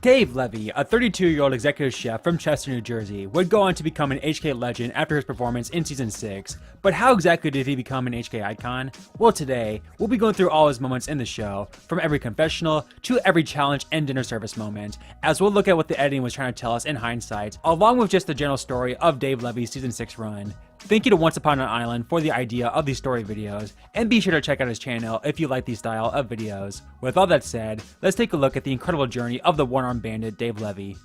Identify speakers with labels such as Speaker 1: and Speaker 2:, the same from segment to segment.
Speaker 1: Dave Levey, a 32-year-old executive chef from Chester, New Jersey, would go on to become an HK legend after his performance in Season 6. But how exactly did he become an HK icon? Well, today, we'll be going through all his moments in the show, from every confessional to every challenge and dinner service moment, as we'll look at what the editing was trying to tell us in hindsight, along with just the general story of Dave Levey's Season 6 run. Thank you to Once Upon an Island for the idea of these story videos, and be sure to check out his channel if you like these style of videos. With all that said, let's take a look at the incredible journey of the one-armed bandit Dave Levey.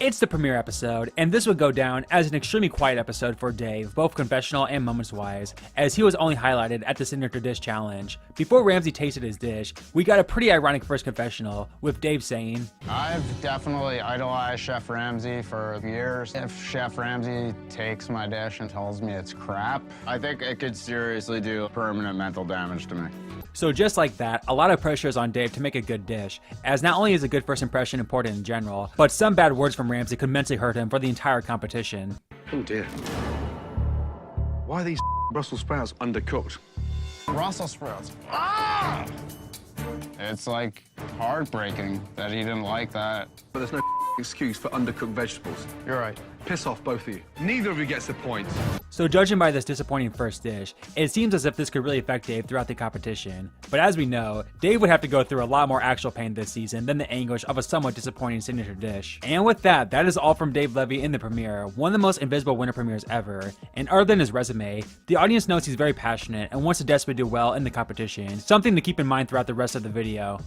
Speaker 1: It's the premiere episode, and this would go down as an extremely quiet episode for Dave, both confessional and moments-wise, as he was only highlighted at the Signature Dish Challenge. Before Ramsey tasted his dish, we got a pretty ironic first confessional, with Dave saying,
Speaker 2: "I've definitely idolized Chef Ramsey for years. If Chef Ramsey takes my dish and tells me it's crap, I think it could seriously do permanent mental damage to me."
Speaker 1: So just like that, a lot of pressure is on Dave to make a good dish, as not only is a good first impression important in general, but some bad words from Ramsey could mentally hurt him for the entire competition.
Speaker 3: Oh dear. Why are these Brussels sprouts undercooked?
Speaker 2: Brussels sprouts. Ah! It's like heartbreaking that he didn't like that.
Speaker 3: But there's no excuse for undercooked vegetables.
Speaker 2: You're right.
Speaker 3: Piss off, both of you. Neither of you gets the point.
Speaker 1: So judging by this disappointing first dish, it seems as if this could really affect Dave throughout the competition. But as we know, Dave would have to go through a lot more actual pain this season than the anguish of a somewhat disappointing signature dish. And with that, that is all from Dave Levey in the premiere, one of the most invisible winter premieres ever. And other than his resume, the audience knows he's very passionate and wants to desperately do well in the competition, something to keep in mind throughout the rest of the video.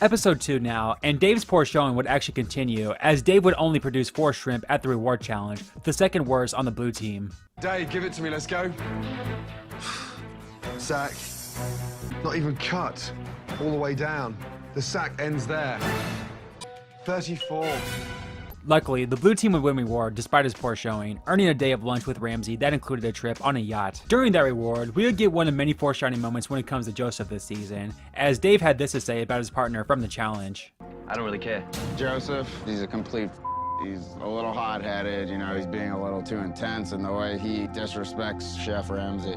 Speaker 1: Episode 2 now, and Dave's poor showing would actually continue, as Dave would only produce 4 shrimp at the reward challenge, the second worst on the blue team.
Speaker 3: Dave, give it to me, let's go. Sack. Not even cut. All the way down. The sack ends there. 34.
Speaker 1: Luckily, the blue team would win reward despite his poor showing, earning a day of lunch with Ramsey that included a trip on a yacht. During that reward, we would get one of many foreshadowing moments when it comes to Joseph this season, as Dave had this to say about his partner from the challenge.
Speaker 4: I don't really care.
Speaker 2: Joseph, he's a complete he's a little hot-headed, you know, he's being a little too intense in the way he disrespects Chef Ramsey.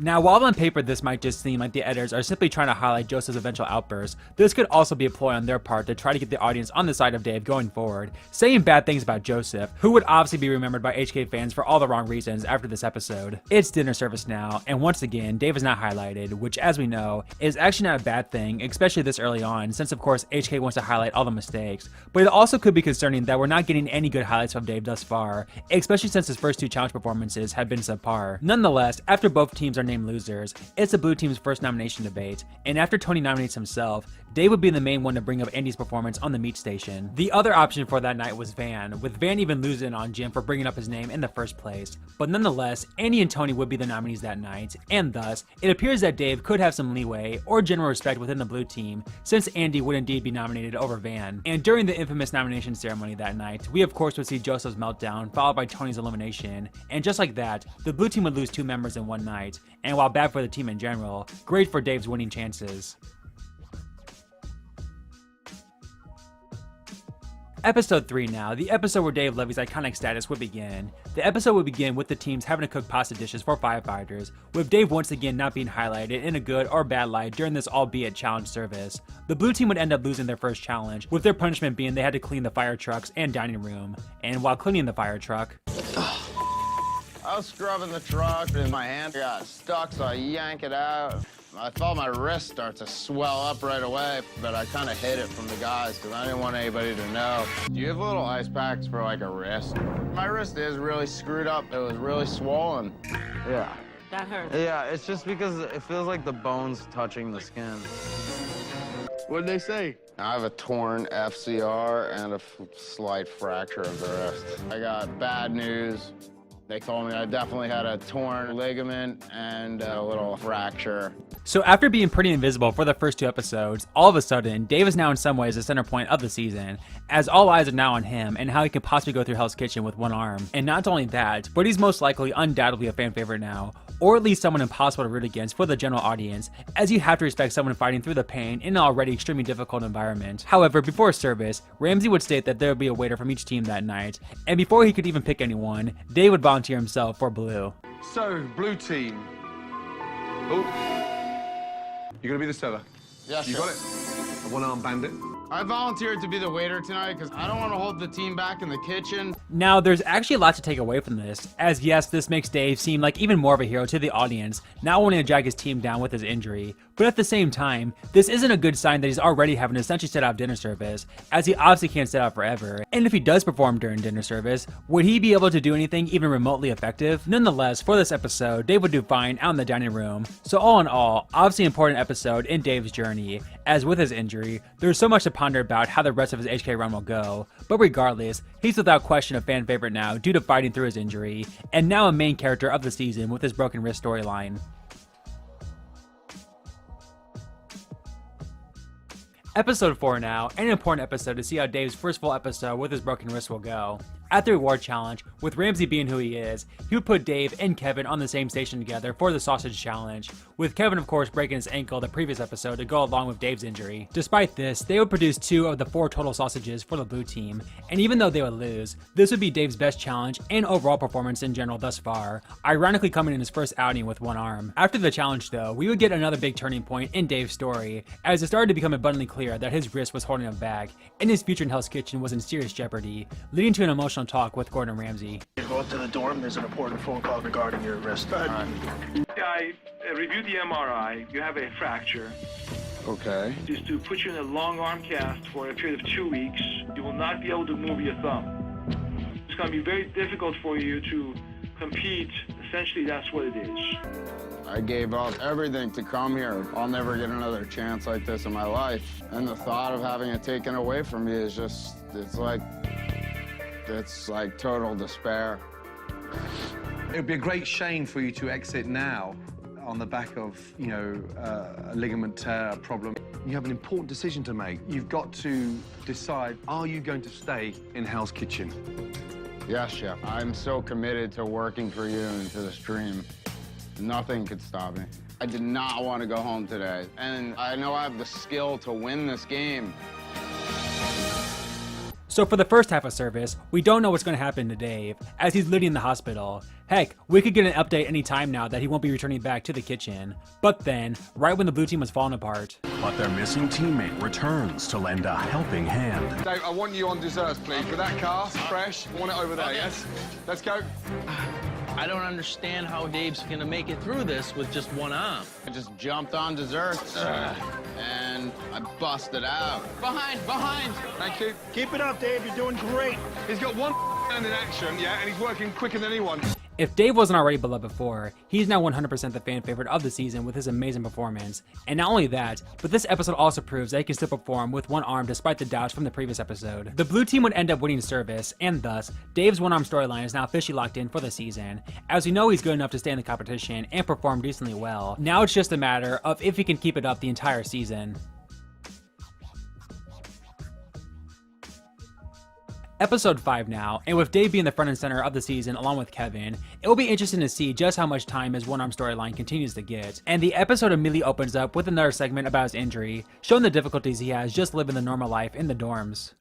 Speaker 1: Now, while on paper this might just seem like the editors are simply trying to highlight Joseph's eventual outburst, this could also be a ploy on their part to try to get the audience on the side of Dave going forward, saying bad things about Joseph, who would obviously be remembered by HK fans for all the wrong reasons after this episode. It's dinner service now, and once again, Dave is not highlighted, which as we know, is actually not a bad thing, especially this early on, since of course HK wants to highlight all the mistakes, but it also could be concerning that we're not getting any good highlights from Dave thus far, especially since his first 2 challenge performances have been subpar. Nonetheless, after both teams are named losers, it's the blue team's first nomination debate, and after Tony nominates himself, Dave would be the main one to bring up Andy's performance on the meat station. The other option for that night was Van, with Van even losing on Jim for bringing up his name in the first place. But nonetheless, Andy and Tony would be the nominees that night, and thus, it appears that Dave could have some leeway or general respect within the blue team, since Andy would indeed be nominated over Van. And during the infamous nomination ceremony that night, we of course would see Joseph's meltdown, followed by Tony's elimination, and just like that, the blue team would lose 2 members in one night, and while bad for the team in general, great for Dave's winning chances. Episode 3 now, the episode where Dave Levey's iconic status would begin. The episode would begin with the teams having to cook pasta dishes for firefighters, with Dave once again not being highlighted in a good or bad light during this albeit challenge service. The blue team would end up losing their first challenge, with their punishment being they had to clean the fire trucks and dining room. And while cleaning the fire truck,
Speaker 2: I was scrubbing the truck and my hand got stuck, so I yank it out. I felt my wrist start to swell up right away, but I kind of hid it from the guys because I didn't want anybody to know. Do you have little ice packs for like a wrist? My wrist is really screwed up. It was really swollen. Yeah.
Speaker 5: That hurts.
Speaker 6: Yeah, it's just because it feels like the bone's touching the skin.
Speaker 3: What did they say?
Speaker 2: I have a torn FCR and a slight fracture of the wrist. I got bad news. They told me I definitely had a torn ligament and a little fracture.
Speaker 1: So after being pretty invisible for the first 2 episodes, all of a sudden, Dave is now in some ways the center point of the season, as all eyes are now on him and how he can possibly go through Hell's Kitchen with one arm. And not only that, but he's most likely undoubtedly a fan favorite now, or at least someone impossible to root against for the general audience, as you have to respect someone fighting through the pain in an already extremely difficult environment. However, before service, Ramsey would state that there would be a waiter from each team that night, and before he could even pick anyone, Dave would volunteer himself for Blue.
Speaker 3: So, blue team. Oh. You're gonna be the server?
Speaker 2: Yes,
Speaker 3: You
Speaker 2: sir.
Speaker 3: got it? A one-armed bandit.
Speaker 2: I volunteered to be the waiter tonight because I don't want to hold the team back in the kitchen.
Speaker 1: Now, there's actually a lot to take away from this, as yes, this makes Dave seem like even more of a hero to the audience, not wanting to drag his team down with his injury, but at the same time, this isn't a good sign that he's already having to essentially set out dinner service, as he obviously can't sit out forever, and if he does perform during dinner service, would he be able to do anything even remotely effective? Nonetheless, for this episode, Dave would do fine out in the dining room, so all in all, obviously important episode in Dave's journey, as with his injury, there's so much to ponder about how the rest of his HK run will go, but regardless, he's without question a fan favorite now due to fighting through his injury, and now a main character of the season with his broken wrist storyline. Episode 4 now, an important episode to see how Dave's first full episode with his broken wrist will go. At the reward challenge, with Ramsey being who he is, he would put Dave and Kevin on the same station together for the sausage challenge, with Kevin of course breaking his ankle the previous episode to go along with Dave's injury. Despite this, they would produce 2 of the 4 total sausages for the blue team, and even though they would lose, this would be Dave's best challenge and overall performance in general thus far, ironically coming in his first outing with one arm. After the challenge though, we would get another big turning point in Dave's story, as it started to become abundantly clear that his wrist was holding him back, and his future in Hell's Kitchen was in serious jeopardy, leading to an emotional talk with Gordon Ramsay.
Speaker 4: You go up to the dorm, there's an important phone call regarding your wrist.
Speaker 5: I reviewed the MRI. You have a fracture.
Speaker 2: Okay.
Speaker 5: Is to put you in a long arm cast for a period of 2 weeks. You will not be able to move your thumb. It's going to be very difficult for you to compete. Essentially, that's what it is.
Speaker 2: I gave up everything to come here. I'll never get another chance like this in my life. And the thought of having it taken away from me is just, it's like total despair.
Speaker 3: It would be a great shame for you to exit now on the back of, you know, a ligament tear problem. You have an important decision to make. You've got to decide, are you going to stay in Hell's Kitchen?
Speaker 2: Yes, Chef. I'm so committed to working for you and to this dream. Nothing could stop me. I did not want to go home today, and I know I have the skill to win this game.
Speaker 1: So for the first half of service, we don't know what's going to happen to Dave, as he's living in the hospital. Heck, we could get an update any time now that he won't be returning back to the kitchen. But then, right when the blue team was falling apart.
Speaker 7: But their missing teammate returns to lend a helping hand.
Speaker 3: Dave, I want you on desserts, please. With that cast, fresh, I want it over there, yes? Let's go.
Speaker 6: I don't understand how Dave's gonna make it through this with just one arm.
Speaker 2: I just jumped on desserts, and I busted out. Behind!
Speaker 3: Thank you.
Speaker 4: Keep it up, Dave. You're doing great.
Speaker 3: He's got one hand in action, yeah, and he's working quicker than anyone.
Speaker 1: If Dave wasn't already beloved before, he's now 100% the fan favorite of the season with his amazing performance. And not only that, but this episode also proves that he can still perform with one arm despite the doubts from the previous episode. The blue team would end up winning service, and thus, Dave's one-arm storyline is now officially locked in for the season, as we know he's good enough to stay in the competition and perform decently well. Now it's just a matter of if he can keep it up the entire season. Episode 5 now, and with Dave being the front and center of the season along with Kevin, it will be interesting to see just how much time his one-arm storyline continues to get. And the episode immediately opens up with another segment about his injury, showing the difficulties he has just living the normal life in the dorms.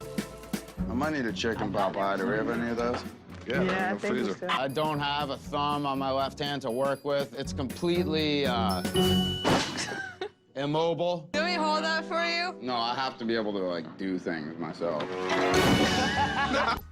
Speaker 2: I might need a chicken pot pie. Do we have any of those?
Speaker 3: Yeah, freezer.
Speaker 2: I don't have a thumb on my left hand to work with. It's completely, immobile.
Speaker 8: Can we hold that for you?
Speaker 2: No, I have to be able to, like, do things myself.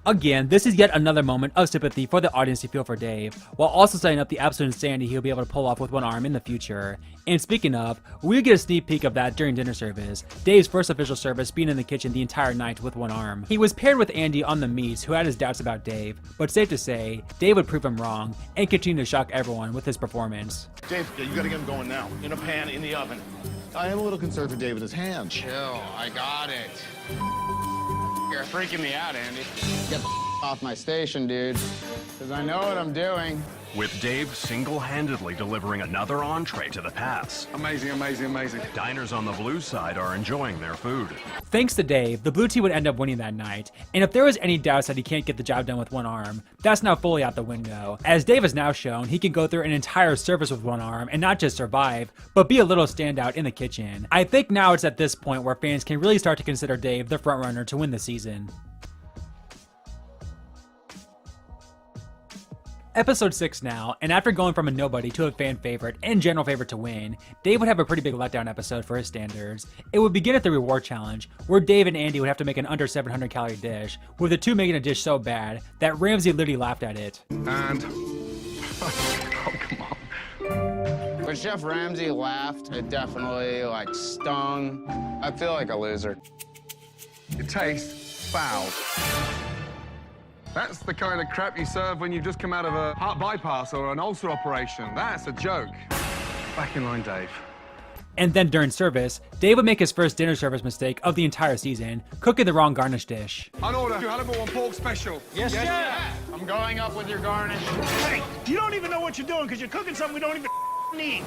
Speaker 1: Again, this is yet another moment of sympathy for the audience to feel for Dave, while also setting up the absolute insanity he'll be able to pull off with one arm in the future. And speaking of, we get a sneak peek of that during dinner service, Dave's first official service being in the kitchen the entire night with one arm. He was paired with Andy on the meats, who had his doubts about Dave, but safe to say, Dave would prove him wrong, and continue to shock everyone with his performance.
Speaker 4: Dave, yeah, you gotta get him going now. In a pan, in the oven.
Speaker 9: I am a little concerned for David, his hand.
Speaker 2: Chill, I got it. You're freaking me out, Andy. Get the off my station, dude, because I know what I'm doing.
Speaker 7: With Dave single-handedly delivering another entree to the pass.
Speaker 3: Amazing, amazing, amazing.
Speaker 7: Diners on the blue side are enjoying their food.
Speaker 1: Thanks to Dave, the blue team would end up winning that night, and if there was any doubts that he can't get the job done with one arm, that's now fully out the window. As Dave has now shown, he can go through an entire service with one arm and not just survive, but be a little standout in the kitchen. I think now it's at this point where fans can really start to consider Dave the frontrunner to win the season. Episode 6 now, and after going from a nobody to a fan favorite and general favorite to win, Dave would have a pretty big letdown episode for his standards. It would begin at the reward challenge, where Dave and Andy would have to make an under 700 calorie dish, with the two making a dish so bad that Ramsey literally laughed at it.
Speaker 3: And... oh, come on.
Speaker 2: When Chef Ramsey laughed, it definitely, like, stung. I feel like a loser.
Speaker 3: It tastes foul. That's the kind of crap you serve when you've just come out of a heart bypass or an ulcer operation. That's a joke. Back in line, Dave.
Speaker 1: And then during service, Dave would make his first dinner service mistake of the entire season, cooking the wrong garnish dish.
Speaker 3: On order, halibut one pork special.
Speaker 2: Yes, Chef. I'm going up with your garnish.
Speaker 4: Hey, you don't even know what you're doing because you're cooking something we don't even need.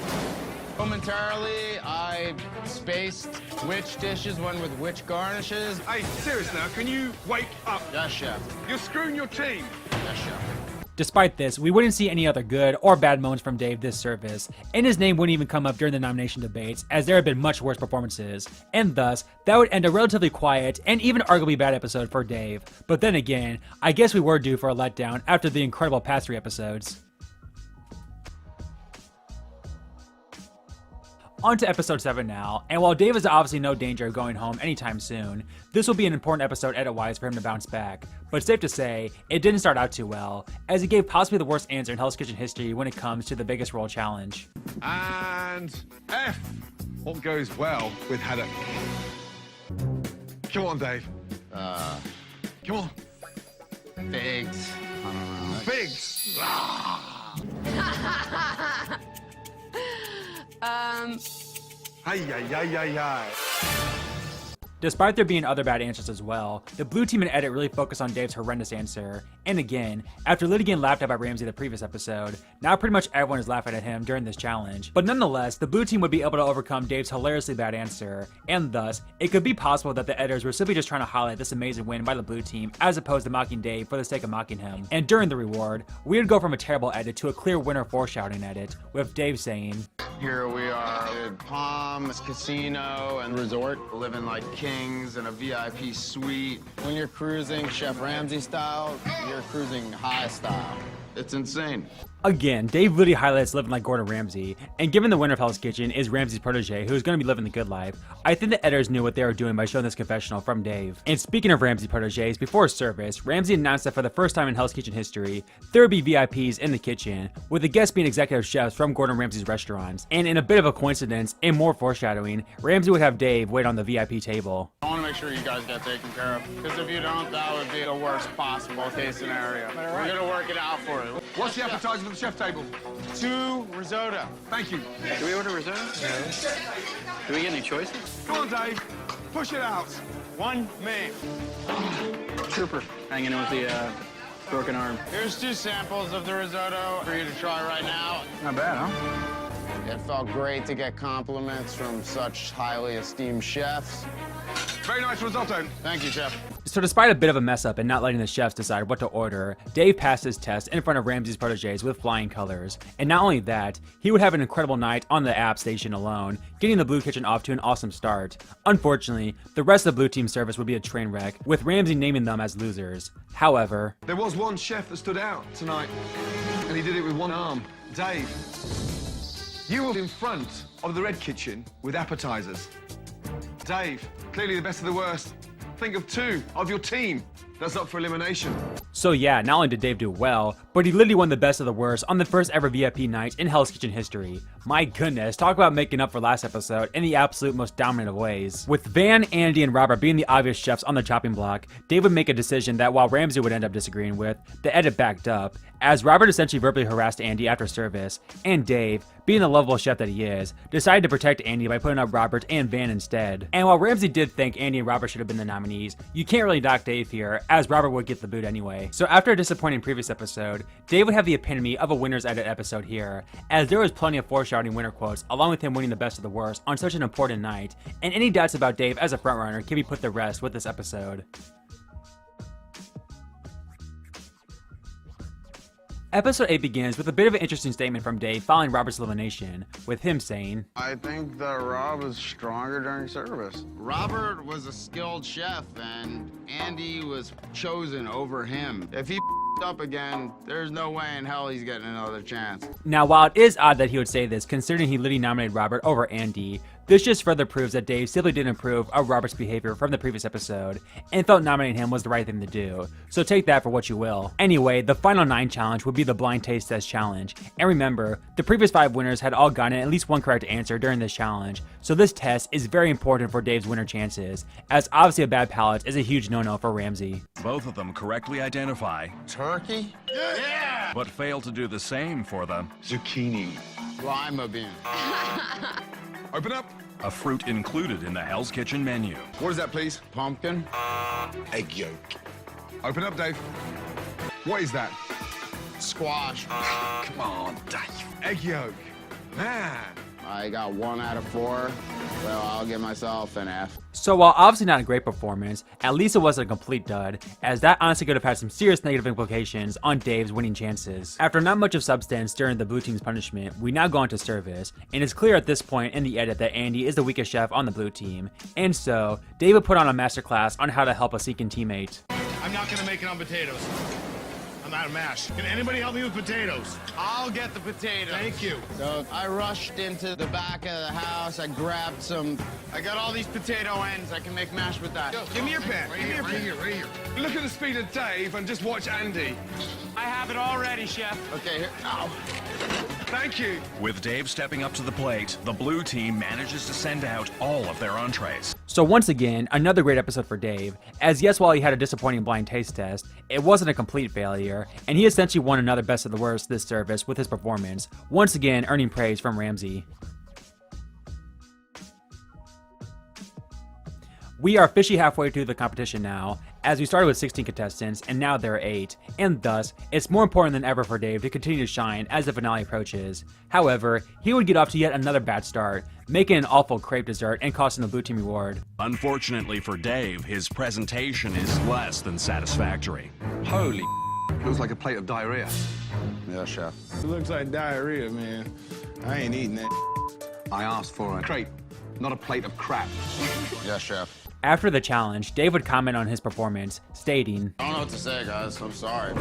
Speaker 2: Momentarily, I spaced which dishes went with which garnishes.
Speaker 3: Hey, serious now, can you wake up?
Speaker 2: Yes, Chef.
Speaker 3: You're screwing your team.
Speaker 2: Yes, Chef.
Speaker 1: Despite this, we wouldn't see any other good or bad moments from Dave this service, and his name wouldn't even come up during the nomination debates, as there have been much worse performances, and thus, that would end a relatively quiet and even arguably bad episode for Dave. But then again, I guess we were due for a letdown after the incredible past 3 episodes. On to episode 7 now, and while Dave is obviously no danger of going home anytime soon, this will be an important episode edit-wise for him to bounce back. But safe to say, it didn't start out too well, as he gave possibly the worst answer in Hell's Kitchen history when it comes to the biggest role challenge.
Speaker 3: And F. What goes well with haddock? Come on, Dave. Come on.
Speaker 2: Figs. I don't know.
Speaker 3: Figs. Ay.
Speaker 1: Despite there being other bad answers as well, the blue team and edit really focused on Dave's horrendous answer. And again, after Lydigan laughed at by Ramsey the previous episode, now pretty much everyone is laughing at him during this challenge. But nonetheless, the blue team would be able to overcome Dave's hilariously bad answer, and thus, it could be possible that the editors were simply just trying to highlight this amazing win by the blue team as opposed to mocking Dave for the sake of mocking him. And during the reward, we would go from a terrible edit to a clear winner foreshadowing edit, with Dave saying,
Speaker 2: Here we are at Palms Casino and Resort, living like kings in a VIP suite. When you're cruising Chef Ramsey style, you're cruising high style. It's insane.
Speaker 1: Again, Dave literally highlights living like Gordon Ramsay, and given the winner of Hell's Kitchen is Ramsay's protege who's going to be living the good life, I think the editors knew what they were doing by showing this confessional from Dave. And speaking of Ramsay proteges, before service, Ramsay announced that for the first time in Hell's Kitchen history, there would be VIPs in the kitchen, with the guests being executive chefs from Gordon Ramsay's restaurants. And in a bit of a coincidence, and more foreshadowing, Ramsay would have Dave wait on the VIP table.
Speaker 2: I want to make sure you guys get taken care of, because if you don't, that would be the worst possible case scenario. We're going to work it out for you.
Speaker 3: What's the appetizer for the chef table?
Speaker 2: 2 risotto.
Speaker 3: Thank you.
Speaker 6: Do we order risotto? No. Do we get any choices?
Speaker 3: Come on, Dave. Push it out.
Speaker 2: 1 main.
Speaker 6: Trooper. Hanging in with the broken arm.
Speaker 2: Here's 2 samples of the risotto for you to try right now.
Speaker 6: Not bad, huh?
Speaker 2: It felt great to get compliments from such highly esteemed chefs.
Speaker 3: Very nice risotto.
Speaker 2: Thank you, Chef.
Speaker 1: So despite a bit of a mess up and not letting the chefs decide what to order, Dave passed his test in front of Ramsay's proteges with flying colors. And not only that, he would have an incredible night on the app station alone, getting the blue kitchen off to an awesome start. Unfortunately, the rest of the blue team service would be a train wreck, with Ramsay naming them as losers. However,
Speaker 3: there was one chef that stood out tonight, and he did it with one arm. Dave, you were in front of the red kitchen with appetizers. Dave, clearly the best of the worst. Think of 2 of your team that's up for elimination.
Speaker 1: So yeah, not only did Dave do well, but he literally won the best of the worst on the first ever VIP night in Hell's Kitchen history. My goodness, talk about making up for last episode in the absolute most dominant of ways. With Van, Andy, and Robert being the obvious chefs on the chopping block, Dave would make a decision that while Ramsay would end up disagreeing with, the edit backed up, as Robert essentially verbally harassed Andy after service, and Dave, being the lovable chef that he is, decided to protect Andy by putting up Robert and Van instead. And while Ramsay did think Andy and Robert should have been the nominees, you can't really knock Dave here, as Robert would get the boot anyway. So after a disappointing previous episode, Dave would have the epitome of a winner's edit episode here, as there was plenty of foreshadowing winner quotes, along with him winning the best of the worst on such an important night, and any doubts about Dave as a frontrunner can be put to rest with this episode. Episode 8 begins with a bit of an interesting statement from Dave following Robert's elimination, with him saying,
Speaker 2: I think that Rob was stronger during service. Robert was a skilled chef, and Andy was chosen over him. If he up again, there's no way in hell he's getting another chance.
Speaker 1: Now, while it is odd that he would say this, considering he literally nominated Robert over Andy, this just further proves that Dave simply didn't approve of Robert's behavior from the previous episode, and felt nominating him was the right thing to do. So take that for what you will. Anyway, the final 9 challenge would be the blind taste test challenge. And remember, the previous 5 winners had all gotten at least one correct answer during this challenge, so this test is very important for Dave's winner chances, as obviously a bad palate is a huge no-no for Ramsey.
Speaker 7: Both of them correctly identify,
Speaker 2: Turkey? Yeah!
Speaker 7: but fail to do the same for the
Speaker 3: Zucchini.
Speaker 2: Lima bean.
Speaker 3: Open up.
Speaker 7: a fruit included in the Hell's Kitchen menu.
Speaker 3: What is that, please?
Speaker 2: Pumpkin.
Speaker 3: Egg yolk. Open up, Dave. What is that?
Speaker 2: Squash.
Speaker 3: Come on, Dave. Egg yolk. Man.
Speaker 2: I got 1 out of 4, so I'll give myself an F.
Speaker 1: So while obviously not a great performance, at least it wasn't a complete dud, as that honestly could have had some serious negative implications on Dave's winning chances. After not much of substance during the blue team's punishment, we now go on to service, and it's clear at this point in the edit that Andy is the weakest chef on the blue team, and so Dave would put on a masterclass on how to help a seeking teammate.
Speaker 4: I'm not gonna make it on potatoes. I'm out of mash. Can anybody help me with potatoes?
Speaker 2: I'll get the potatoes.
Speaker 4: Thank you.
Speaker 2: So I rushed into the back of the house. I grabbed some. I got all these potato ends. I can make mash with that.
Speaker 4: Give me your pen.
Speaker 3: Right here. Look at the speed of Dave and just watch Andy.
Speaker 4: I have it all ready, chef.
Speaker 2: Okay, here. Ow.
Speaker 3: Thank you.
Speaker 7: With Dave stepping up to the plate, the blue team manages to send out all of their entrees.
Speaker 1: So once again, another great episode for Dave, as yes, while he had a disappointing blind taste test, it wasn't a complete failure, and he essentially won another best of the worst this service with his performance, once again earning praise from Ramsey. We are officially halfway through the competition now, as we started with 16 contestants and now there are 8, and thus, it's more important than ever for Dave to continue to shine as the finale approaches. However, he would get off to yet another bad start, making an awful crepe dessert and costing the blue team reward.
Speaker 7: Unfortunately for Dave, his presentation is less than satisfactory.
Speaker 3: Holy looks like a plate of diarrhea.
Speaker 2: Yeah, chef.
Speaker 9: It looks like diarrhea, man. I ain't eating that.
Speaker 3: I asked for a crepe, not a plate of crap.
Speaker 2: Yeah, chef.
Speaker 1: After the challenge, Dave would comment on his performance, stating,
Speaker 2: I don't know what to say, guys. I'm sorry.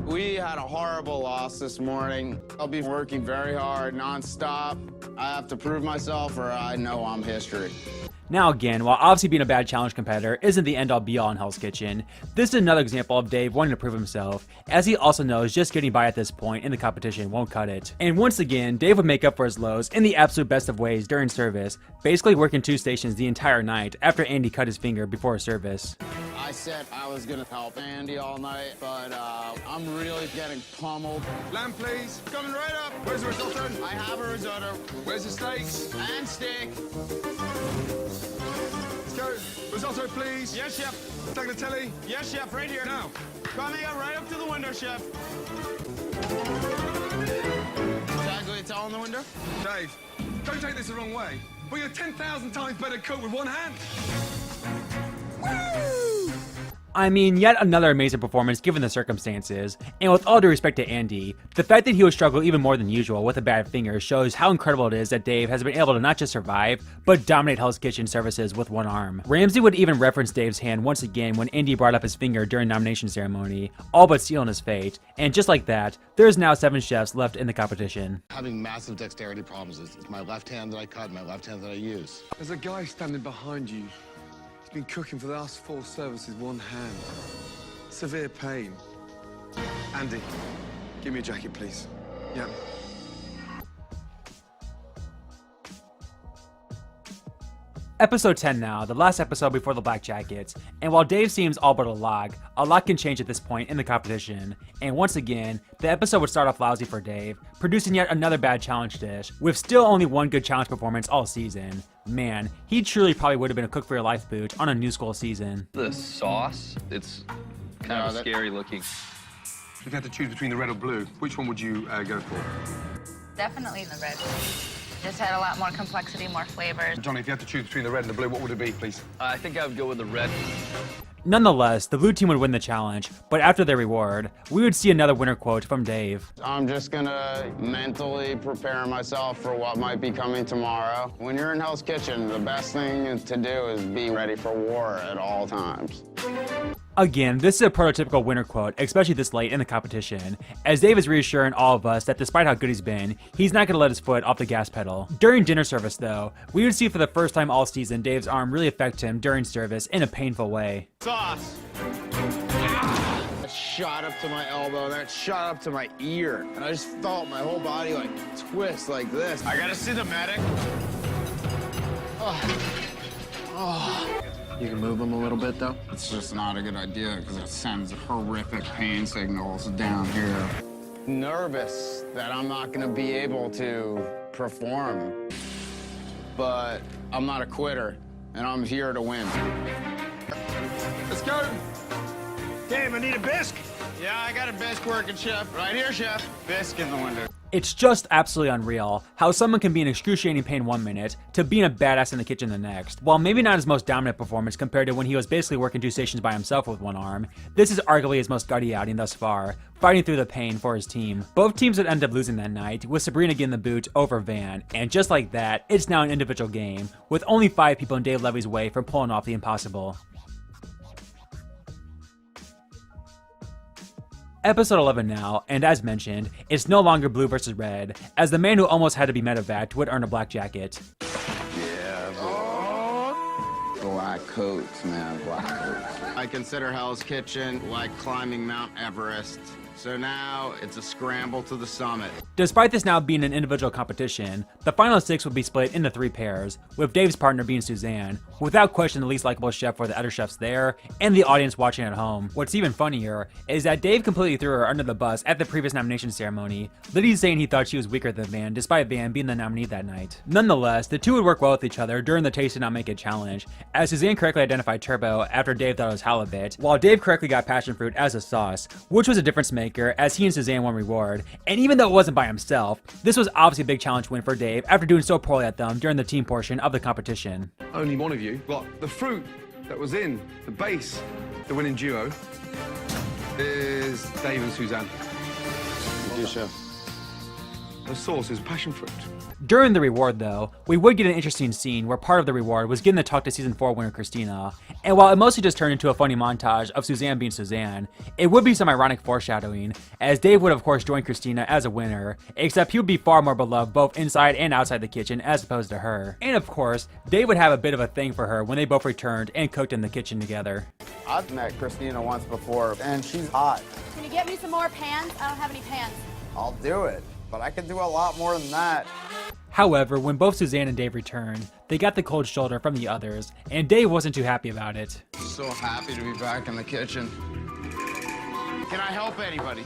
Speaker 2: We had a horrible loss this morning. I'll be working very hard, non-stop. I have to prove myself or I know I'm history.
Speaker 1: Now again, while obviously being a bad challenge competitor isn't the end-all be-all in Hell's Kitchen, this is another example of Dave wanting to prove himself, as he also knows just getting by at this point in the competition won't cut it. And once again, Dave would make up for his lows in the absolute best of ways during service, basically working 2 stations the entire night after Andy cut his finger before service.
Speaker 2: I said I was gonna help Andy all night, but I'm really getting pummeled.
Speaker 3: Lamb, please.
Speaker 2: Coming right up.
Speaker 3: Where's the risotto?
Speaker 2: I have a risotto.
Speaker 3: Where's the steaks?
Speaker 2: And steak.
Speaker 3: Let's go. Risotto, please.
Speaker 4: Yes, chef.
Speaker 3: Tagliatelle.
Speaker 4: Yes, chef, right here.
Speaker 3: Now.
Speaker 4: Coming up right up to the window, chef.
Speaker 2: Tagliatelle in the window?
Speaker 3: Dave, don't take this the wrong way, but you're 10,000 times better cook with one hand.
Speaker 1: I mean, yet another amazing performance given the circumstances, and with all due respect to Andy, the fact that he would struggle even more than usual with a bad finger shows how incredible it is that Dave has been able to not just survive, but dominate Hell's Kitchen services with one arm. Ramsey would even reference Dave's hand once again when Andy brought up his finger during nomination ceremony, all but sealing his fate, and just like that, there's now 7 chefs left in the competition.
Speaker 9: Having massive dexterity problems. It's my left hand that I cut, my left hand that I use.
Speaker 3: There's a guy standing behind you. He's been cooking for the last 4 services one hand. Severe pain. Andy, give me a jacket, please. Yeah.
Speaker 1: Episode 10 now, the last episode before the Black Jackets, and while Dave seems all but a log, a lot can change at this point in the competition, and once again, the episode would start off lousy for Dave, producing yet another bad challenge dish, with still only one good challenge performance all season. Man, he truly probably would have been a cook for your life boot on a new school season.
Speaker 8: The sauce, it's kind of scary looking.
Speaker 3: If you had to choose between the red or blue, which one would you go for?
Speaker 10: Definitely the red. Just had a lot more complexity, more flavors.
Speaker 3: Johnny, if you had to choose between the red and the blue, what would it be, please?
Speaker 8: I think I would go with the red.
Speaker 1: Nonetheless, the blue team would win the challenge, but after their reward, we would see another winner quote from Dave.
Speaker 2: I'm just gonna mentally prepare myself for what might be coming tomorrow. When you're in Hell's Kitchen, the best thing to do is be ready for war at all times.
Speaker 1: Again, this is a prototypical winner quote, especially this late in the competition, as Dave is reassuring all of us that despite how good he's been, he's not going to let his foot off the gas pedal. During dinner service though, we would see for the first time all season Dave's arm really affect him during service in a painful way.
Speaker 4: Sauce.
Speaker 2: That shot up to my elbow, that shot up to my ear, and I just felt my whole body like twist like this.
Speaker 4: I gotta see the medic.
Speaker 2: You can move them a little bit, though? It's just not a good idea because it sends horrific pain signals down here. Nervous that I'm not going to be able to perform, but I'm not a quitter, and I'm here to win.
Speaker 4: Let's go. Dave, I need a bisque.
Speaker 2: Yeah, I got a bisque working, chef. Right here, chef. Bisque in the window.
Speaker 1: It's just absolutely unreal how someone can be in excruciating pain 1 minute to being a badass in the kitchen the next. While maybe not his most dominant performance compared to when he was basically working 2 stations by himself with 1 arm, this is arguably his most gutty outing thus far, fighting through the pain for his team. Both teams would end up losing that night, with Sabrina getting the boot over Van, and just like that, it's now an individual game, with only 5 people in Dave Levey's way from pulling off the impossible. Episode 11 now, and as mentioned, it's no longer blue versus red, as the man who almost had to be medevaced would earn a black jacket.
Speaker 2: Yeah, boy. Black coats, man, black coats. I consider Hell's Kitchen like climbing Mount Everest. So now it's a scramble to the summit.
Speaker 1: Despite this now being an individual competition, the final 6 would be split into 3 pairs, with Dave's partner being Suzanne, without question the least likable chef for the other chefs there, and the audience watching at home. What's even funnier is that Dave completely threw her under the bus at the previous nomination ceremony, literally saying he thought she was weaker than Van, despite Van being the nominee that night. Nonetheless, the two would work well with each other during the Taste Did Not Make It challenge, as Suzanne correctly identified turbo after Dave thought it was halibut, while Dave correctly got passion fruit as a sauce, which was a difference maker as he and Suzanne won reward. And even though it wasn't by himself, this was obviously a big challenge win for Dave after doing so poorly at them during the team portion of the competition.
Speaker 3: Only one of you got the fruit that was in the base. The winning duo is Dave and Suzanne.
Speaker 2: Thank you, chef.
Speaker 3: The sauce is passion fruit.
Speaker 1: During the reward though, we would get an interesting scene where part of the reward was getting to talk to season 4 winner Christina, and while it mostly just turned into a funny montage of Suzanne being Suzanne, it would be some ironic foreshadowing, as Dave would of course join Christina as a winner, except he would be far more beloved both inside and outside the kitchen as opposed to her. And of course, Dave would have a bit of a thing for her when they both returned and cooked in the kitchen together.
Speaker 2: I've met Christina once before, and she's hot.
Speaker 11: Can you get me some more pans? I don't have any pans.
Speaker 2: I'll do it, but I can do a lot more than that.
Speaker 1: However, when both Suzanne and Dave returned, they got the cold shoulder from the others, and Dave wasn't too happy about it.
Speaker 2: So happy to be back in the kitchen. Can I help anybody?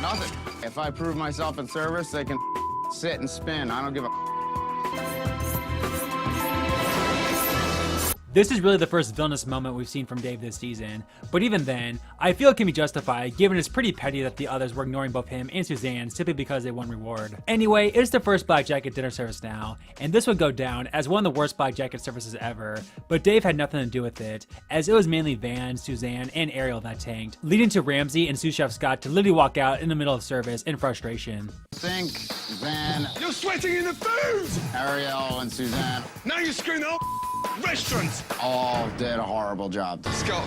Speaker 2: Nothing. If I prove myself in service, they can sit and spin. I don't give a.
Speaker 1: This is really the first villainous moment we've seen from Dave this season, but even then, I feel it can be justified given it's pretty petty that the others were ignoring both him and Suzanne simply because they won reward. Anyway, it's the first black jacket dinner service now, and this would go down as one of the worst black jacket services ever, but Dave had nothing to do with it, as it was mainly Van, Suzanne, and Ariel that tanked, leading to Ramsey and sous chef Scott to literally walk out in the middle of service in frustration.
Speaker 2: Think, Van,
Speaker 4: You're sweating in the food!
Speaker 2: Ariel, and Suzanne
Speaker 4: Now you're screwing the whole restaurant!
Speaker 2: all did a horrible job.
Speaker 3: Scott,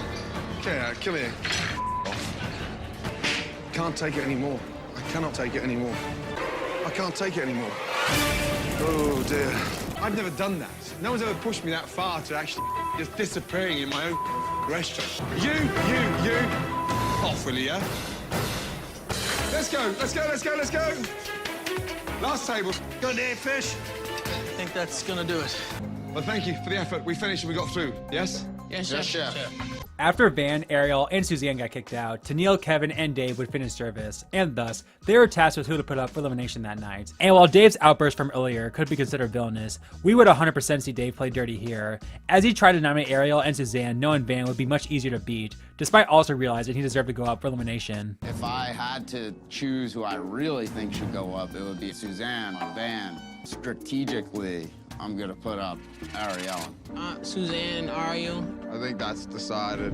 Speaker 3: okay, kill it. Can't take it anymore. I cannot take it anymore. I can't take it anymore. Oh dear. I've never done that. No one's ever pushed me that far to actually just disappearing in my own restaurant. You. Off, will you? Let's go. Last table.
Speaker 4: Good day, fish.
Speaker 6: I think that's gonna do it.
Speaker 3: Well, thank you for the effort. We finished and we got through. Yes?
Speaker 6: Yes,
Speaker 2: Yes,
Speaker 6: chef.
Speaker 2: chef.
Speaker 1: After Van, Ariel, and Suzanne got kicked out, Tennille, Kevin, and Dave would finish service, and thus, they were tasked with who to put up for elimination that night. And while Dave's outburst from earlier could be considered villainous, we would 100% see Dave play dirty here, as he tried to nominate Ariel and Suzanne knowing Van would be much easier to beat, despite also realizing he deserved to go up for elimination.
Speaker 2: If I had to choose who I really think should go up, it would be Suzanne or Van. Strategically, I'm gonna put up Ariel.
Speaker 6: Suzanne, Ariel.
Speaker 2: I think that's decided.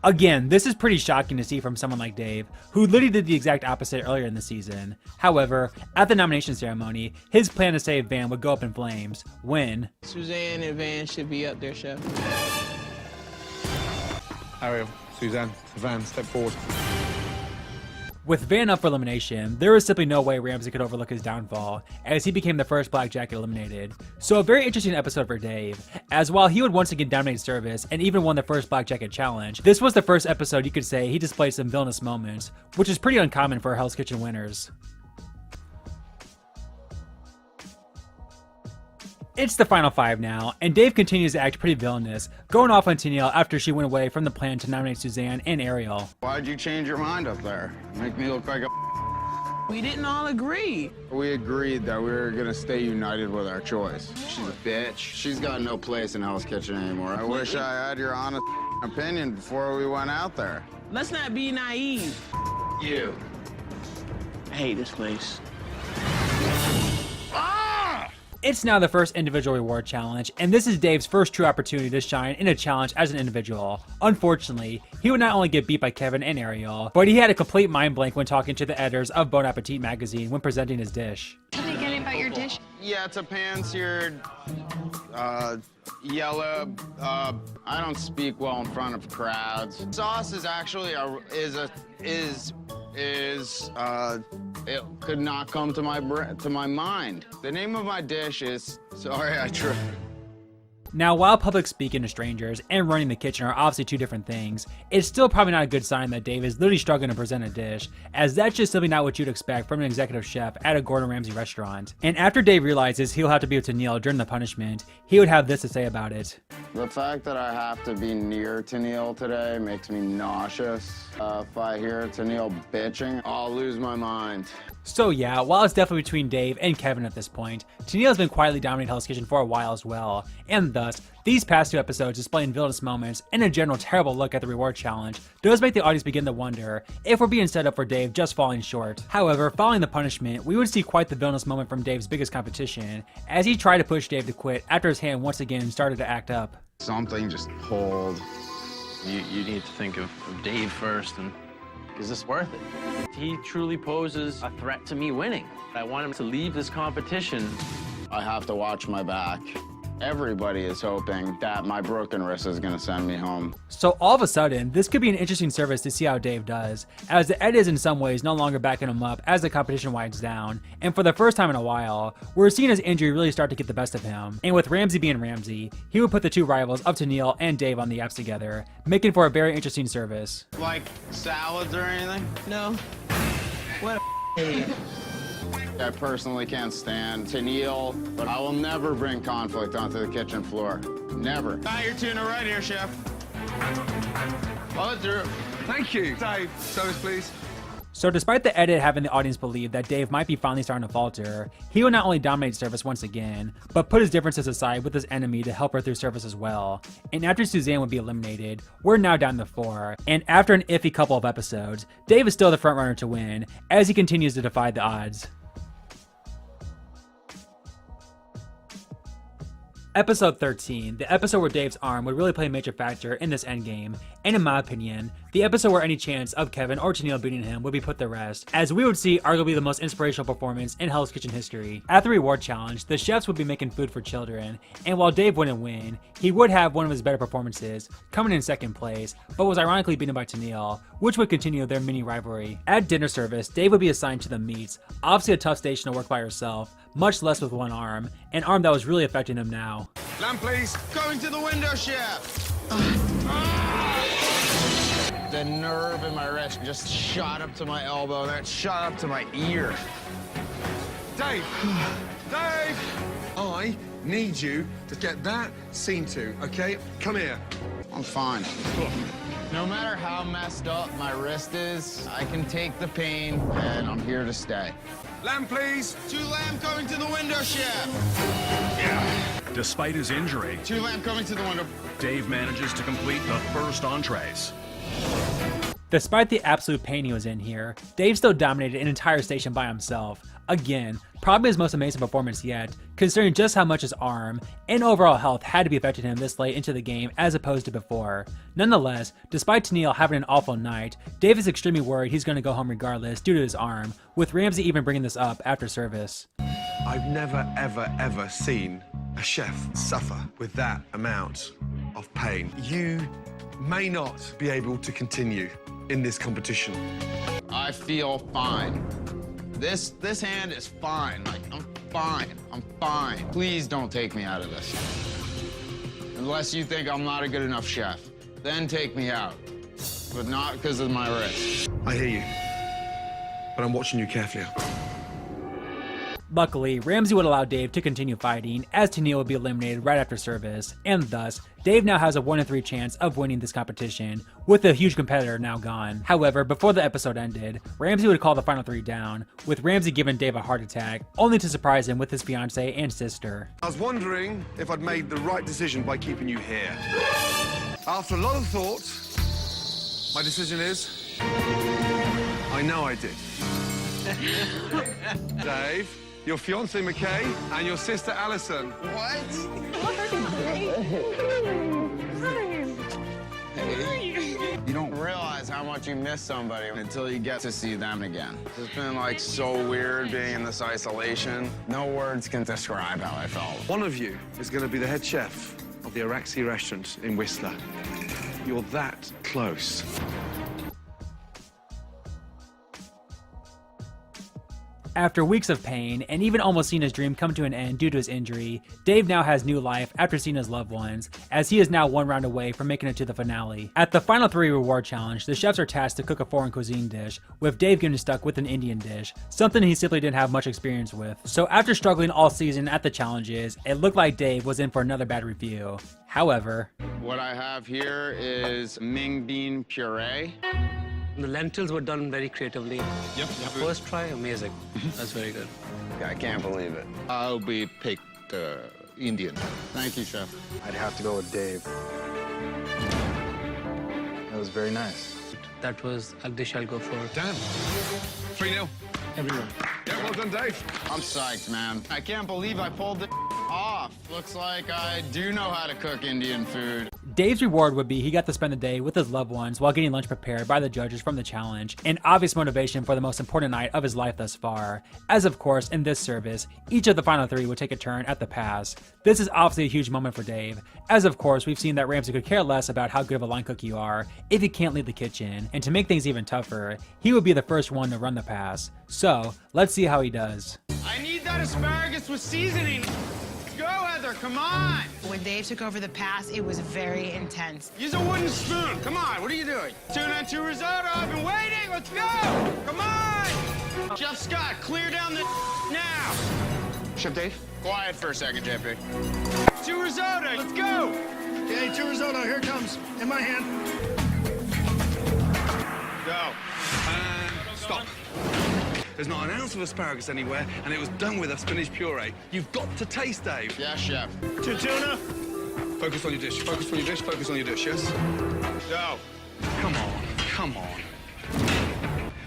Speaker 1: Again, this is pretty shocking to see from someone like Dave, who literally did the exact opposite earlier in the season. However, at the nomination ceremony, his plan to save Van would go up in flames when
Speaker 6: Suzanne and Van should be up there, Chef.
Speaker 3: Ariel, Suzanne, Van, step forward.
Speaker 1: with Van up for elimination, there was simply no way Ramsey could overlook his downfall, as he became the first Black Jacket eliminated. So a very interesting episode for Dave, as while he would once again dominate service and even won the first Black Jacket challenge, this was the first episode you could say he displayed some villainous moments, which is pretty uncommon for Hell's Kitchen winners. It's the final five now, and Dave continues to act pretty villainous, going off on Tennille after she went away from the plan to nominate Suzanne and Ariel.
Speaker 2: Why'd you change your mind up there? Make me look like a...
Speaker 6: We didn't all agree.
Speaker 2: We agreed that we were gonna stay united with our choice. She's a bitch. She's got no place in Hell's Kitchen anymore. I wish I had your honest opinion before we went out there.
Speaker 6: Let's not be naive.
Speaker 2: You.
Speaker 6: I hate this place.
Speaker 1: It's now the first individual reward challenge, and this is Dave's first true opportunity to shine in a challenge as an individual. Unfortunately, he would not only get beat by Kevin and Ariel, but he had a complete mind blank when talking to the editors of Bon Appetit magazine when presenting his dish.
Speaker 10: Tell me again about your dish.
Speaker 2: Yeah, it's a pan-seared, yellow, I don't speak well in front of crowds. Sauce is actually it could not come to my mind. The name of my dish is, sorry, I tripped.
Speaker 1: Now, while public speaking to strangers and running the kitchen are obviously two different things, it's still probably not a good sign that Dave is literally struggling to present a dish, as that's just simply not what you'd expect from an executive chef at a Gordon Ramsay restaurant. And after Dave realizes he'll have to be with Tennille during the punishment, he would have this to say about it.
Speaker 2: The fact that I have to be near Tennille today makes me nauseous. If I hear Tennille bitching, I'll lose my mind.
Speaker 1: So yeah, while it's definitely between Dave and Kevin at this point, Tennille has been quietly dominating Hell's Kitchen for a while as well, and thus, these past two episodes displaying villainous moments and a general terrible look at the reward challenge does make the audience begin to wonder if we're being set up for Dave just falling short. However, following the punishment, we would see quite the villainous moment from Dave's biggest competition, as he tried to push Dave to quit after his hand once again started to act up.
Speaker 2: Something just pulled.
Speaker 8: You need to think of Dave first, and is this worth it? He truly poses a threat to me winning. I want him to leave this competition.
Speaker 2: I have to watch my back. Everybody is hoping that my broken wrist is gonna send me home.
Speaker 1: So all of a sudden, this could be an interesting service to see how Dave does, as the Ed is in some ways no longer backing him up as the competition winds down, and for the first time in a while, we're seeing his injury really start to get the best of him. And with Ramsay being Ramsay, he would put the two rivals of Tennille and Dave on the apps together, making for a very interesting service.
Speaker 2: Like salads or anything?
Speaker 6: No. What a
Speaker 2: I personally can't stand Tennille, but I will never bring conflict onto the kitchen floor. Never.
Speaker 4: Got your tuna right here, Chef.
Speaker 2: Follow through.
Speaker 3: Thank you. Dave, service, please.
Speaker 1: So despite the edit having the audience believe that Dave might be finally starting to falter, he would not only dominate service once again, but put his differences aside with his enemy to help her through service as well. And after Suzanne would be eliminated, we're now down to 4, and after an iffy couple of episodes, Dave is still the frontrunner to win, as he continues to defy the odds. Episode 13, the episode where Dave's arm would really play a major factor in this endgame, and in my opinion, the episode where any chance of Kevin or Tennille beating him would be put to rest, as we would see arguably the most inspirational performance in Hell's Kitchen history. At the reward challenge, the chefs would be making food for children, and while Dave wouldn't win, he would have one of his better performances, coming in second place, but was ironically beaten by Tennille, which would continue their mini rivalry. At dinner service, Dave would be assigned to the meats, obviously a tough station to work by herself, much less with one arm, an arm that was really affecting him now.
Speaker 3: Lamb, please.
Speaker 2: Going to the window, Chef! The nerve in my wrist just shot up to my elbow, that shot up to my ear.
Speaker 3: Dave! Dave! I need you to get that seen to, okay? Come here.
Speaker 2: I'm fine. No matter how messed up my wrist is, I can take the pain, and I'm here to stay.
Speaker 3: Lamb, please.
Speaker 2: 2 lamb coming to the window, Chef!
Speaker 7: Despite his injury,
Speaker 2: 2 lamb coming to the window.
Speaker 7: Dave manages to complete the first entrees.
Speaker 1: Despite the absolute pain he was in here, Dave still dominated an entire station by himself. Again, probably his most amazing performance yet, considering just how much his arm and overall health had to be affected him this late into the game as opposed to before. Nonetheless, despite Tennille having an awful night, Dave is extremely worried he's going to go home regardless due to his arm, with Ramsey even bringing this up after service.
Speaker 3: I've never, ever seen a chef suffer with that amount of pain. You may not be able to continue in this competition.
Speaker 2: I feel fine. This hand is fine. Like, I'm fine. I'm fine. Please don't take me out of this. Unless you think I'm not a good enough chef. Then take me out. But not because of my wrist.
Speaker 3: I hear you, but I'm watching you carefully.
Speaker 1: Luckily, Ramsey would allow Dave to continue fighting, as Tennille would be eliminated right after service, and thus, Dave now has a 1 in 3 chance of winning this competition, with a huge competitor now gone. However, before the episode ended, Ramsey would call the final 3 down, with Ramsey giving Dave a heart attack, only to surprise him with his fiancée and sister.
Speaker 3: I was wondering if I'd made the right decision by keeping you here. After a lot of thought, my decision is, I know I did. Dave, your fiancée McKay and your sister Alison.
Speaker 2: What? You don't realize how much you miss somebody until you get to see them again. It's been like so weird being in this isolation. No words can describe how I felt.
Speaker 3: One of you is going to be the head chef of the Araxi restaurant in Whistler. You're that close.
Speaker 1: After weeks of pain, and even almost seeing his dream come to an end due to his injury, Dave now has new life after seeing his loved ones, as he is now 1 round away from making it to the finale. At the final 3 reward challenge, the chefs are tasked to cook a foreign cuisine dish, with Dave getting stuck with an Indian dish, something he simply didn't have much experience with. So after struggling all season at the challenges, it looked like Dave was in for another bad review. However,
Speaker 2: what I have here is Ming bean puree.
Speaker 12: The lentils were done very creatively.
Speaker 4: Yep.
Speaker 12: First try, amazing. That's very good.
Speaker 2: I can't believe it. I'll be picked Indian. Thank you, chef.
Speaker 13: I'd have to go with Dave. That was very nice.
Speaker 12: That was a dish I'll go for.
Speaker 3: Dan, 3-0.
Speaker 12: Everyone.
Speaker 3: Yeah, well done, Dave.
Speaker 2: I'm psyched, man. I can't believe I pulled it off. Looks like I do know how to cook Indian food.
Speaker 1: Dave's reward would be he got to spend the day with his loved ones while getting lunch prepared by the judges from the challenge, an obvious motivation for the most important night of his life thus far. As of course, in this service, each of the final 3 would take a turn at the pass. This is obviously a huge moment for Dave, as of course we've seen that Ramsey could care less about how good of a line cook you are if you can't leave the kitchen, and to make things even tougher, he would be the first one to run the pass. So, let's see how he does.
Speaker 2: I need that asparagus with seasoning. Go, Heather, come on!
Speaker 14: When Dave took over the pass, it was very intense.
Speaker 2: Use a wooden spoon. Come on, what are you doing? Tuna and 2 risotto. I've been waiting. Let's go. Come on. Chef Scott, clear down the now.
Speaker 13: Chef Dave?
Speaker 2: Quiet for a second, JP. 2 risotto. Let's go.
Speaker 4: Okay, 2 risotto. Here it comes. In my hand.
Speaker 2: Go.
Speaker 3: And stop. There's not an ounce of asparagus anywhere, and it was done with a spinach puree. You've got to taste, Dave.
Speaker 2: Yes, chef.
Speaker 4: 2 tuna.
Speaker 3: Focus on your dish, focus on your dish, focus on your dish, yes?
Speaker 2: Go.
Speaker 3: Come on, come on.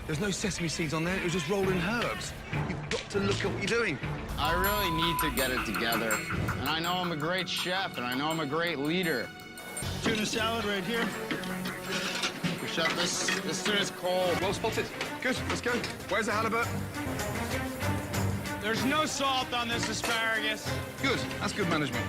Speaker 3: There's no sesame seeds on there, it was just rolling herbs. You've got to look at what you're doing.
Speaker 2: I really need to get it together. And I know I'm a great chef, and I know I'm a great leader.
Speaker 4: Tuna salad right here.
Speaker 2: Chef, this tuna's cold.
Speaker 3: Well spotted. Good, let's go. Where's the halibut?
Speaker 2: There's no salt on this asparagus.
Speaker 3: Good, that's good management.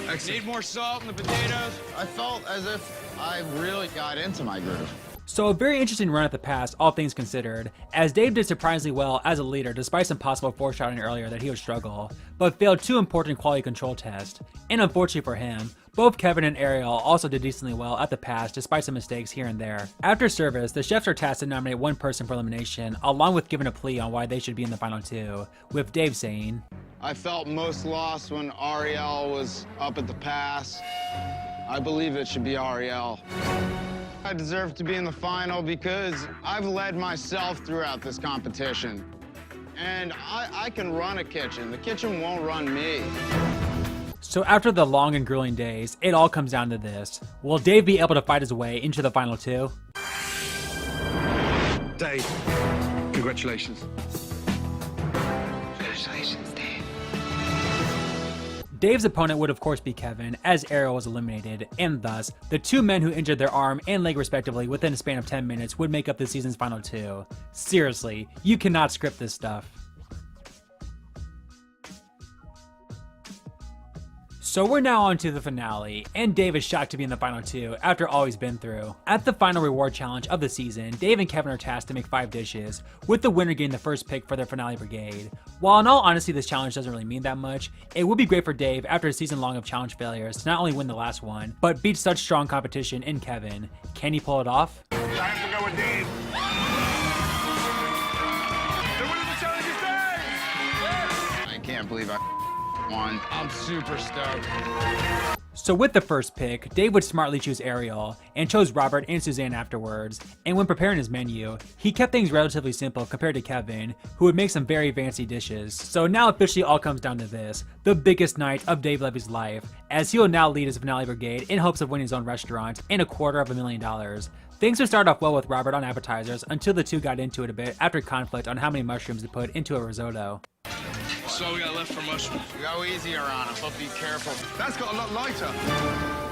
Speaker 3: Excellent.
Speaker 2: Need more salt in the potatoes. I felt as if I really got into my groove.
Speaker 1: So a very interesting run at the pass, all things considered, as Dave did surprisingly well as a leader despite some possible foreshadowing earlier that he would struggle, but failed 2 important quality control tests. And unfortunately for him, both Kevin and Ariel also did decently well at the pass despite some mistakes here and there. After service, the chefs are tasked to nominate 1 person for elimination, along with giving a plea on why they should be in the final 2, with Dave saying,
Speaker 2: I felt most lost when Ariel was up at the pass. I believe it should be Ariel. I deserve to be in the final because I've led myself throughout this competition. And I can run a kitchen. The kitchen won't run me.
Speaker 1: So after the long and grueling days, it all comes down to this. Will Dave be able to fight his way into the final 2?
Speaker 3: Dave, congratulations.
Speaker 14: Congratulations, Dave.
Speaker 1: Dave's opponent would of course be Kevin, as Ariel was eliminated, and thus, the two men who injured their arm and leg respectively within a span of 10 minutes would make up the season's final two. Seriously, you cannot script this stuff. So we're now on to the finale, and Dave is shocked to be in the final two after all he's been through. At the final reward challenge of the season, Dave and Kevin are tasked to make 5 dishes, with the winner getting the first pick for their finale brigade. While in all honesty this challenge doesn't really mean that much, it would be great for Dave after a season long of challenge failures to not only win the last one, but beat such strong competition in Kevin. Can he pull it off?
Speaker 4: I have to go with Dave. The winner of the challenge is Dave!
Speaker 2: I can't believe I won. I'm super stoked.
Speaker 1: So with the first pick, Dave would smartly choose Ariel, and chose Robert and Suzanne afterwards, and when preparing his menu, he kept things relatively simple compared to Kevin, who would make some very fancy dishes. So now officially all comes down to this, the biggest night of Dave Levey's life, as he will now lead his finale brigade in hopes of winning his own restaurant and $250,000. Things would start off well with Robert on appetizers until the two got into it a bit after conflict on how many mushrooms to put into a risotto.
Speaker 4: So we got left for mushrooms.
Speaker 2: Go easy around him, but be careful.
Speaker 3: That's got a lot lighter.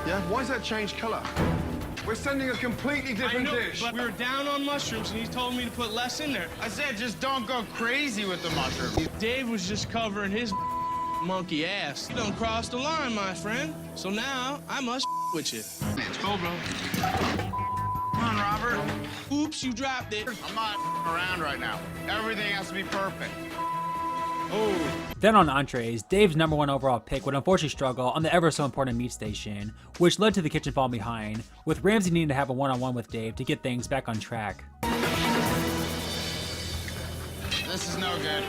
Speaker 3: Yeah, why's that changed colour? We're sending a completely different dish.
Speaker 4: But we were down on mushrooms, and he told me to put less in there.
Speaker 2: I said just don't go crazy with the mushrooms.
Speaker 4: Dave was just covering his monkey ass. You done crossed the line, my friend. So now I must with you.
Speaker 2: Let's go, bro. Come on, Robert.
Speaker 4: Oops, you dropped it.
Speaker 2: I'm not around right now. Everything has to be perfect.
Speaker 1: Then on entrees, Dave's #1 overall pick would unfortunately struggle on the ever so important meat station, which led to the kitchen falling behind, with Ramsey needing to have a one-on-one with Dave to get things back on track.
Speaker 2: This is no good.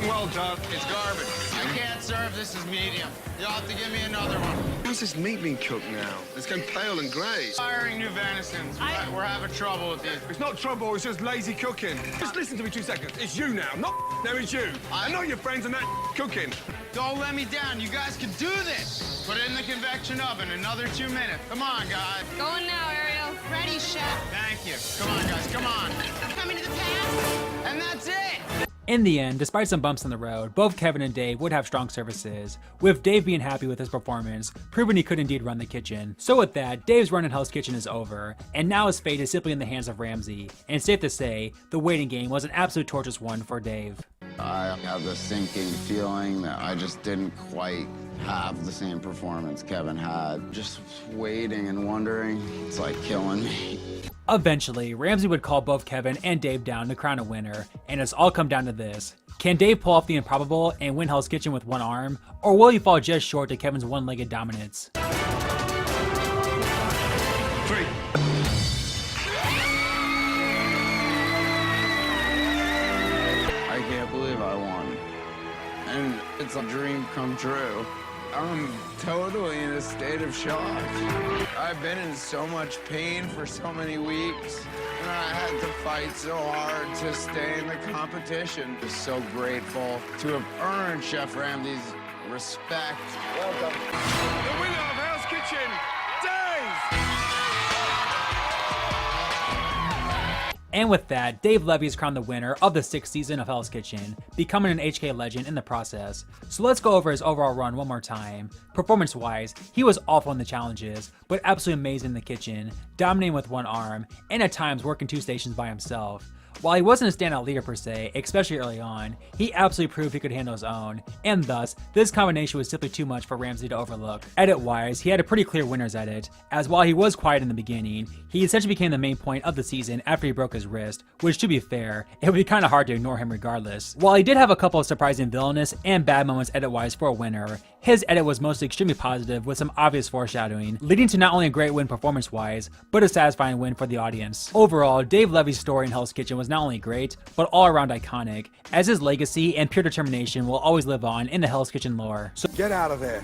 Speaker 3: Well done.
Speaker 2: It's garbage. I can't serve this as medium. You'll have to give me another one.
Speaker 3: How's this meat being cooked now? It's going pale and grey.
Speaker 2: Firing new venisons. We're having trouble with these.
Speaker 3: It's not trouble, it's just lazy cooking. Just listen to me 2 seconds. It's you now, not no, it's you. I know your friends and that cooking.
Speaker 2: Don't let me down. You guys can do this. Put it in the convection oven. Another 2 minutes. Come on, guys.
Speaker 10: Going now, Ariel.
Speaker 14: Ready, chef.
Speaker 2: Thank you. Come on, guys. Come on.
Speaker 14: Coming to the pass.
Speaker 2: And that's it.
Speaker 1: In the end, despite some bumps in the road, both Kevin and Dave would have strong services, with Dave being happy with his performance, proving he could indeed run the kitchen. So with that, Dave's run in Hell's Kitchen is over, and now his fate is simply in the hands of Ramsey, and it's safe to say, the waiting game was an absolute torturous one for Dave.
Speaker 2: I have the sinking feeling that I just didn't quite have the same performance Kevin had. Just waiting and wondering, it's like killing me.
Speaker 1: Eventually, Ramsey would call both Kevin and Dave down to crown a winner, and it's all come down to this. Can Dave pull off the improbable and win Hell's Kitchen with one arm, or will he fall just short to Kevin's one-legged dominance?
Speaker 3: 3.
Speaker 2: I can't believe I won. And it's a dream come true. I'm totally in a state of shock. I've been in so much pain for so many weeks, and I had to fight so hard to stay in the competition. I'm so grateful to have earned Chef Ramsey's respect.
Speaker 3: Welcome. The winner of Hell's Kitchen, Dave!
Speaker 1: And with that, Dave Levey is crowned the winner of the 6th season of Hell's Kitchen, becoming an HK legend in the process. So let's go over his overall run one more time. Performance-wise, he was awful in the challenges, but absolutely amazing in the kitchen, dominating with one arm, and at times working 2 stations by himself. While he wasn't a standout leader per se, especially early on, he absolutely proved he could handle his own, and thus, this combination was simply too much for Ramsey to overlook. Edit-wise, he had a pretty clear winner's edit, as while he was quiet in the beginning, he essentially became the main point of the season after he broke his wrist, which to be fair, it would be kinda hard to ignore him regardless. While he did have a couple of surprising villainous and bad moments edit-wise for a winner, his edit was mostly extremely positive with some obvious foreshadowing, leading to not only a great win performance-wise, but a satisfying win for the audience. Overall, Dave Levey's story in Hell's Kitchen was not only great, but all around iconic, as his legacy and pure determination will always live on in the Hell's Kitchen lore. So
Speaker 3: Get out of there.